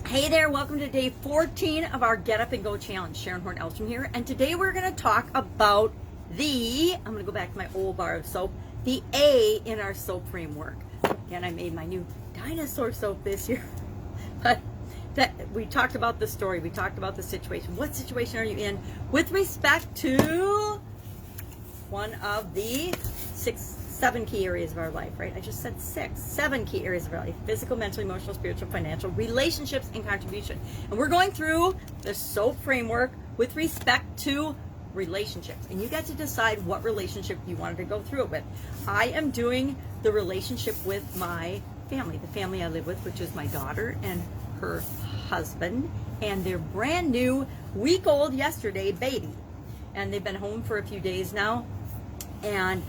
Hey there, welcome to day 14 of our Get Up and Go Challenge. Sharon Horne-Ellstrom here, and today we're going to talk about I'm going to go back to my old bar of soap, the A in our soap framework. Again, I made my new dinosaur soap this year, but we talked about the story, we talked about the situation. What situation are you in with respect to one of the 7 key areas of our life, right? I just said 7 key areas of our life: physical, mental, emotional, spiritual, financial, relationships, and contribution. And we're going through the SOAP framework with respect to relationships. And you get to decide what relationship you wanted to go through it with. I am doing the relationship with my family, the family I live with, which is my daughter and her husband, and their brand new week-old yesterday baby. And they've been home for a few days now. And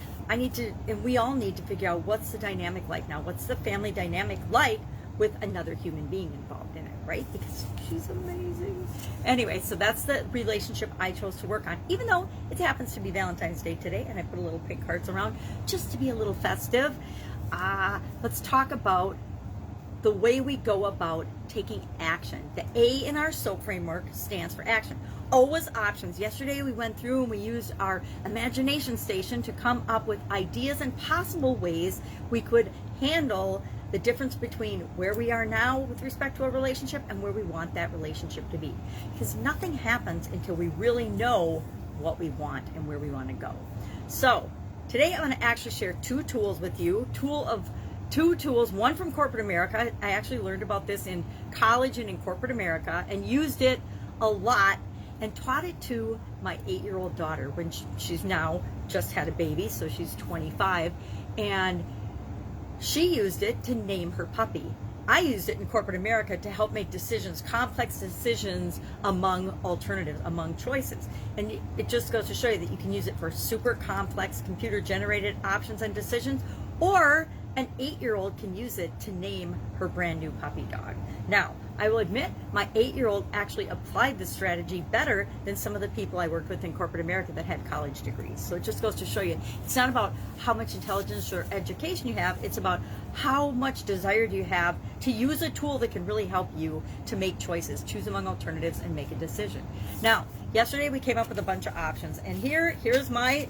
we all need to figure out what's the dynamic like now. What's the family dynamic like with another human being involved in it, right? Because she's amazing. Anyway, so that's the relationship I chose to work on, even though it happens to be Valentine's Day today, and I put a little pink hearts around just to be a little festive. Let's talk about the way we go about taking action. The A in our SOAP framework stands for action. O was options. Yesterday we went through and we used our imagination station to come up with ideas and possible ways we could handle the difference between where we are now with respect to a relationship and where we want that relationship to be. Because nothing happens until we really know what we want and where we want to go. So today I'm going to actually share 2 tools with you. Two tools, one from corporate America. I actually learned about this in college and in corporate America and used it a lot and taught it to my 8-year-old daughter when she's now just had a baby, so she's 25, and she used it to name her puppy. I used it in corporate America to help make decisions, complex decisions among alternatives, among choices. And it just goes to show you that you can use it for super complex computer-generated options and decisions, or an 8-year-old can use it to name her brand new puppy dog. Now, I will admit, my 8-year-old actually applied this strategy better than some of the people I worked with in corporate America that had college degrees. So it just goes to show you, it's not about how much intelligence or education you have, it's about how much desire do you have to use a tool that can really help you to make choices, choose among alternatives, and make a decision. Now, yesterday we came up with a bunch of options, and here's in my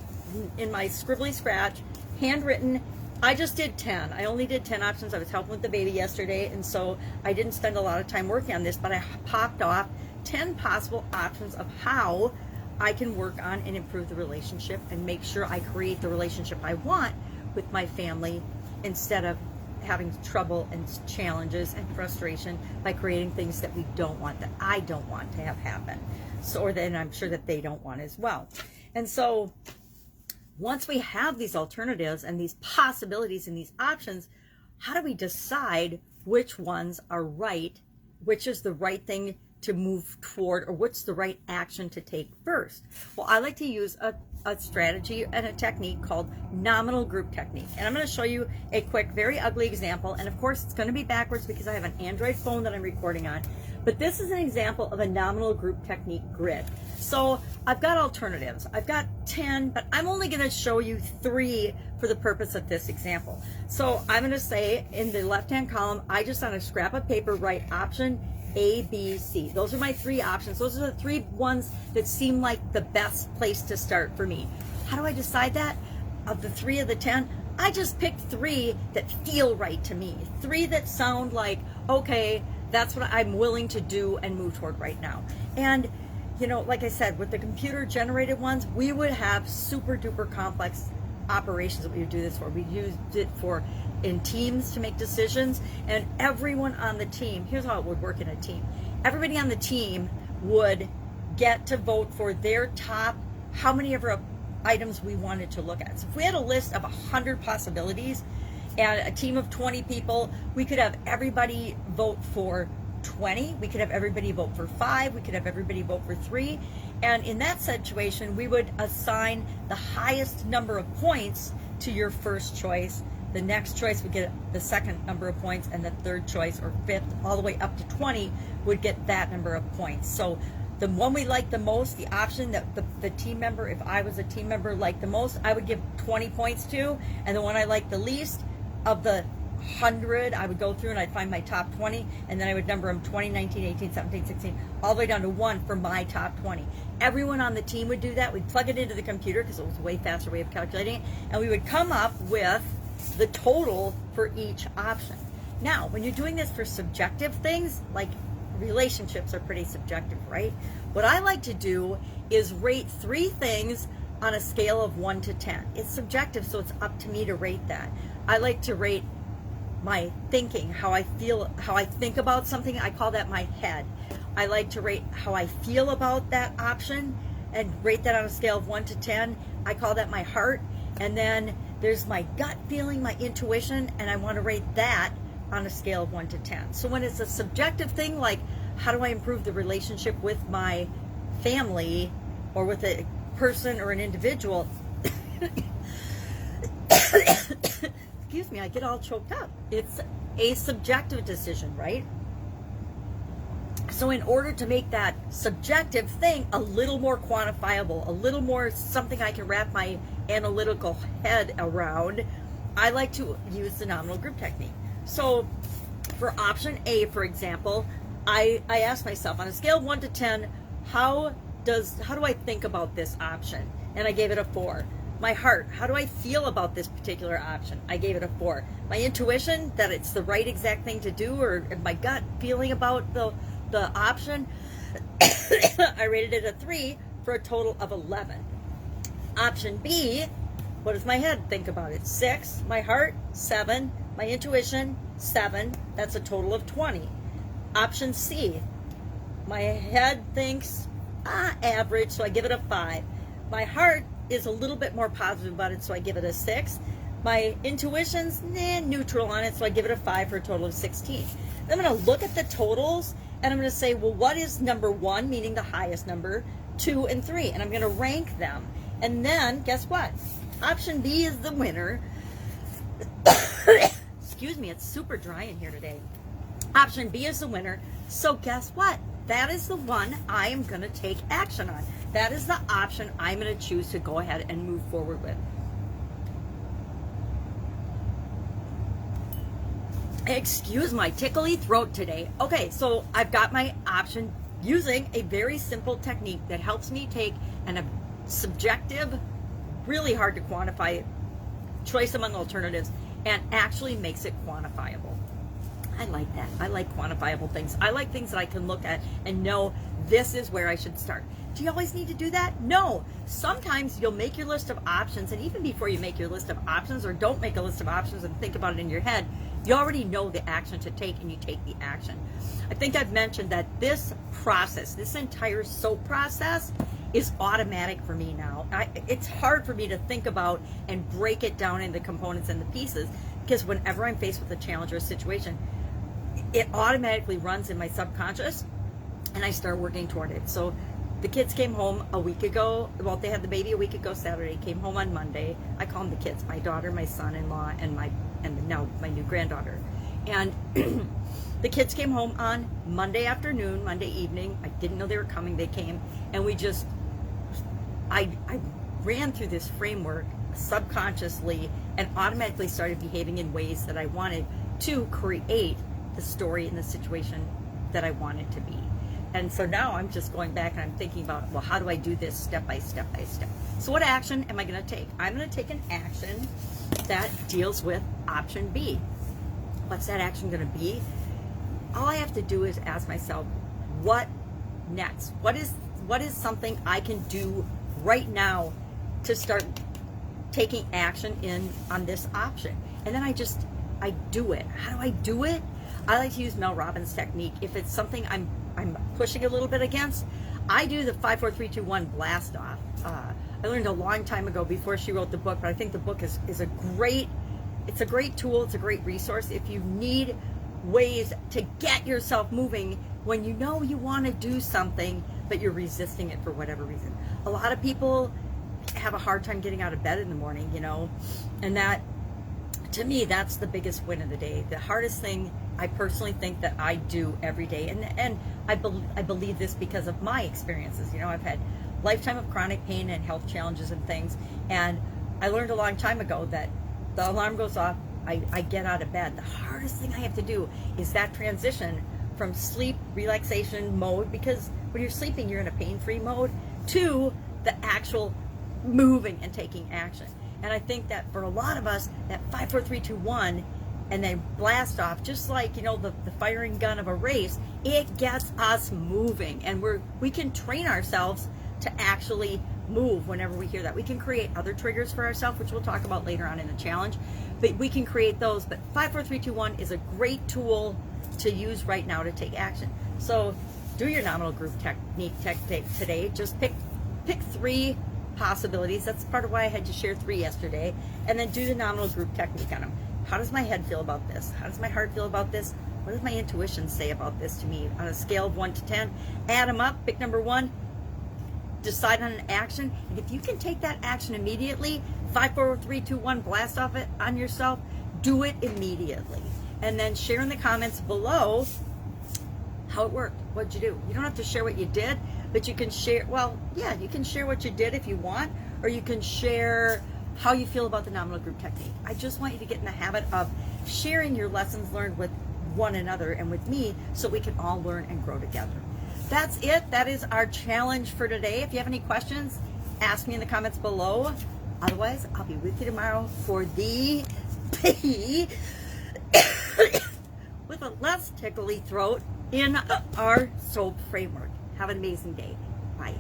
scribbly scratch, handwritten. I just did 10. I only did 10 options. I was helping with the baby yesterday, and so I didn't spend a lot of time working on this, but I popped off 10 possible options of how I can work on and improve the relationship and make sure I create the relationship I want with my family instead of having trouble and challenges and frustration by creating things that we don't want, that I don't want to have happen. So, or then I'm sure that they don't want as well. And so once we have these alternatives and these possibilities and these options, how do we decide which ones are right, which is the right thing to move toward, or what's the right action to take first? Well, I like to use a strategy and a technique called nominal group technique. And I'm going to show you a quick, very ugly example. And of course, it's going to be backwards because I have an Android phone that I'm recording on. But this is an example of a nominal group technique grid. So I've got alternatives. I've got 10, but I'm only going to show you 3 for the purpose of this example. So I'm going to say in the left-hand column, I just on a scrap of paper write option A, B, C. Those are my 3 options. Those are the 3 ones that seem like the best place to start for me. How do I decide that? Of the 3 of the 10, I just picked 3 that feel right to me. 3 that sound like, okay, that's what I'm willing to do and move toward right now. And you know, like I said, with the computer generated ones, we would have super duper complex operations that we would do this for. We used it for in teams to make decisions, and everyone on the team, here's how it would work in a team. Everybody on the team would get to vote for their top, how many ever items we wanted to look at. So if we had a list of 100 possibilities and a team of 20 people, we could have everybody vote for 20, we could have everybody vote for 5, we could have everybody vote for 3, and in that situation we would assign the highest number of points to your first choice. The next choice would get the second number of points, and the third choice or 5th all the way up to 20 would get that number of points. So the one we like the most, the option that the team member, if I was a team member, liked the most, I would give 20 points to, and the one I liked the least, of the 100, I would go through and I'd find my top 20, and then I would number them 20, 19, 18, 17, 16, all the way down to 1 for my top 20. Everyone on the team would do that. We'd plug it into the computer because it was a way faster way of calculating it, and we would come up with the total for each option. Now, when you're doing this for subjective things, like relationships are pretty subjective, right? What I like to do is rate 3 things on a scale of 1 to 10. It's subjective, so it's up to me to rate that. I like to rate my thinking, how I feel, how I think about something. I call that my head. I like to rate how I feel about that option and rate that on a scale of 1 to 10. I call that my heart. And then there's my gut feeling, my intuition, and I want to rate that on a scale of 1 to 10. So when it's a subjective thing, like how do I improve the relationship with my family or with a person or an individual, excuse me, I get all choked up. It's a subjective decision, right? So in order to make that subjective thing a little more quantifiable, a little more something I can wrap my analytical head around, I like to use the nominal group technique. So for option A, for example, I asked myself on a scale of 1 to 10, how do I think about this option? And I gave it a 4. My heart, how do I feel about this particular option? I gave it a 4. My intuition, that it's the right exact thing to do, or my gut feeling about the option, I rated it a 3 for a total of 11. Option B, what does my head think about it? 6. My heart, 7. My intuition, 7. That's a total of 20. Option C, my head thinks average, so I give it a 5. My heart is a little bit more positive about it, so I give it a 6. My intuition's neutral on it, so I give it a 5 for a total of 16. Then I'm going to look at the totals, and I'm going to say, well, what is number 1, meaning the highest number, 2, and 3? And I'm going to rank them. And then, guess what? Option B is the winner. Excuse me, it's super dry in here today. Option B is the winner. So guess what? That is the one I am going to take action on. That is the option I'm going to choose to go ahead and move forward with. Excuse my tickly throat today. Okay, so I've got my option using a very simple technique that helps me take a subjective, really hard to quantify choice among alternatives and actually makes it quantifiable. I like that. I like quantifiable things. I like things that I can look at and know this is where I should start. Do you always need to do that? No. Sometimes you'll make your list of options, and even before you make your list of options or don't make a list of options and think about it in your head, you already know the action to take and you take the action. I think I've mentioned that this process, this entire soap process, is automatic for me now. It's hard for me to think about and break it down into components and the pieces, because whenever I'm faced with a challenge or a situation, it automatically runs in my subconscious and I start working toward it. So the kids came home a week ago. Well, they had the baby a week ago Saturday, came home on Monday. I call them the kids, my daughter, my son-in-law, and now my new granddaughter. And the kids came home on Monday afternoon, Monday evening. I didn't know they were coming. They came, and I ran through this framework subconsciously and automatically started behaving in ways that I wanted to create the story and the situation that I want it to be. And so now I'm just going back and I'm thinking about, well, how do I do this step by step by step? So what action am I going to take? I'm going to take an action that deals with option B. What's that action going to be? All I have to do is ask myself, what next? What is something I can do right now to start taking action on this option? And then I do it. How do I do it? I like to use Mel Robbins' technique. If it's something I'm pushing a little bit against, I do the 5, 4, 3, 2, 1 blast off. I learned a long time ago before she wrote the book, but I think the book is a great tool. It's a great resource if you need ways to get yourself moving when you know you want to do something, but you're resisting it for whatever reason. A lot of people have a hard time getting out of bed in the morning, and that, to me, that's the biggest win of the day. The hardest thing I personally think that I do every day, and I believe this because of my experiences. I've had lifetime of chronic pain and health challenges and things, and I learned a long time ago that the alarm goes off, I get out of bed. The hardest thing I have to do is that transition from sleep relaxation mode, because when you're sleeping, you're in a pain-free mode, to the actual moving and taking action. And I think that for a lot of us, that 5, 4, 3, 2, 1, and then blast off, just like, you know, the firing gun of a race, it gets us moving. And we can train ourselves to actually move whenever we hear that. We can create other triggers for ourselves, which we'll talk about later on in the challenge, but we can create those. But 5, 4, 3, 2, 1 is a great tool to use right now to take action. So do your nominal group technique today. Just pick 3 possibilities. That's part of why I had to share 3 yesterday. And then do the nominal group technique on them. How does my head feel about this? How does my heart feel about this? What does my intuition say about this to me on a scale of 1 to 10? Add them up, pick number 1, decide on an action. And if you can take that action immediately, 5, 4, 3, 2, 1, blast off it on yourself, do it immediately. And then share in the comments below how it worked. What'd you do? You don't have to share what you did, but you can share, well, yeah, you can share what you did if you want, or you can share how you feel about the nominal group technique. I just want you to get in the habit of sharing your lessons learned with one another and with me, so we can all learn and grow together. That's it. That is our challenge for today. If you have any questions, ask me in the comments below. Otherwise, I'll be with you tomorrow for the with a less tickly throat in our soap framework. Have an amazing day. Bye.